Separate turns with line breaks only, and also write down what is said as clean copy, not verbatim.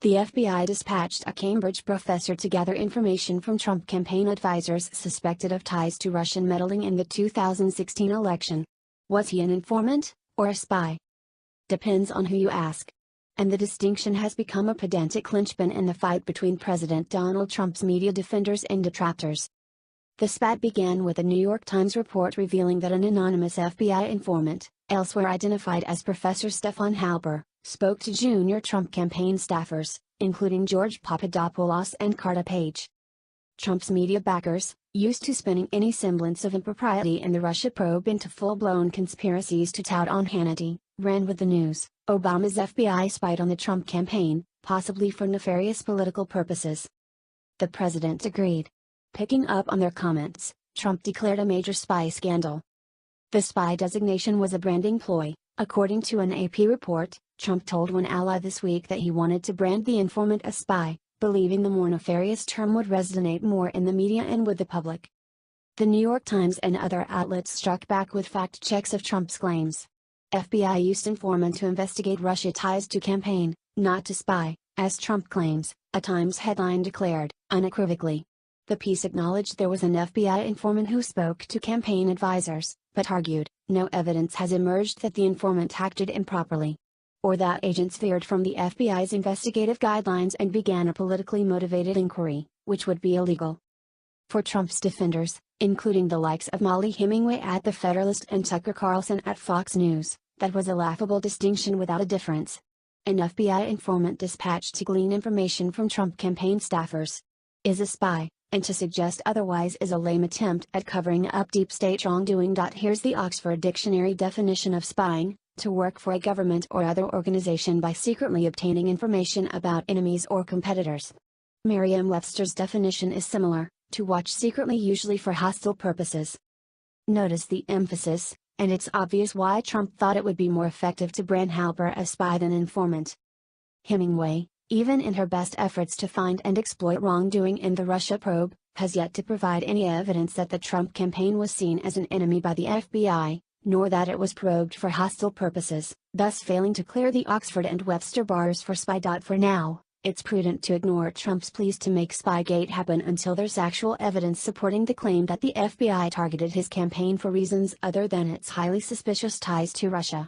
The FBI dispatched a Cambridge professor to gather information from Trump campaign advisors suspected of ties to Russian meddling in the 2016 election. Was he an informant, or a spy? Depends on who you ask. And the distinction has become a pedantic linchpin in the fight between President Donald Trump's media defenders and detractors. The spat began with a New York Times report revealing that an anonymous FBI informant, elsewhere identified as Professor Stefan Halper, spoke to junior Trump campaign staffers, including George Papadopoulos and Carter Page. Trump's media backers, used to spinning any semblance of impropriety in the Russia probe into full-blown conspiracies to tout on Hannity, ran with the news. Obama's FBI spied on the Trump campaign, possibly for nefarious political purposes. The president agreed. Picking up on their comments, Trump declared a major spy scandal. The spy designation was a branding ploy. According to an AP report, Trump told one ally this week that he wanted to brand the informant a spy, believing the more nefarious term would resonate more in the media and with the public. The New York Times and other outlets struck back with fact checks of Trump's claims. FBI used informant to investigate Russia ties to campaign, not to spy, as Trump claims, a Times headline declared, unequivocally. The piece acknowledged there was an FBI informant who spoke to campaign advisors, but argued, no evidence has emerged that the informant acted improperly, or that agents veered from the FBI's investigative guidelines and began a politically motivated inquiry, which would be illegal. For Trump's defenders, including the likes of Molly Hemingway at The Federalist and Tucker Carlson at Fox News, that was a laughable distinction without a difference. An FBI informant dispatched to glean information from Trump campaign staffers is a spy, and to suggest otherwise is a lame attempt at covering up deep state wrongdoing. Here's the Oxford Dictionary definition of spying: to work for a government or other organization by secretly obtaining information about enemies or competitors. Merriam-Webster's definition is similar: to watch secretly, usually for hostile purposes. Notice the emphasis, and it's obvious why Trump thought it would be more effective to brand Halper a spy than informant. Hemingway, even in her best efforts to find and exploit wrongdoing in the Russia probe, has yet to provide any evidence that the Trump campaign was seen as an enemy by the FBI, nor that it was probed for hostile purposes, thus failing to clear the Oxford and Webster bars for spy. For now, it's prudent to ignore Trump's pleas to make Spygate happen until there's actual evidence supporting the claim that the FBI targeted his campaign for reasons other than its highly suspicious ties to Russia.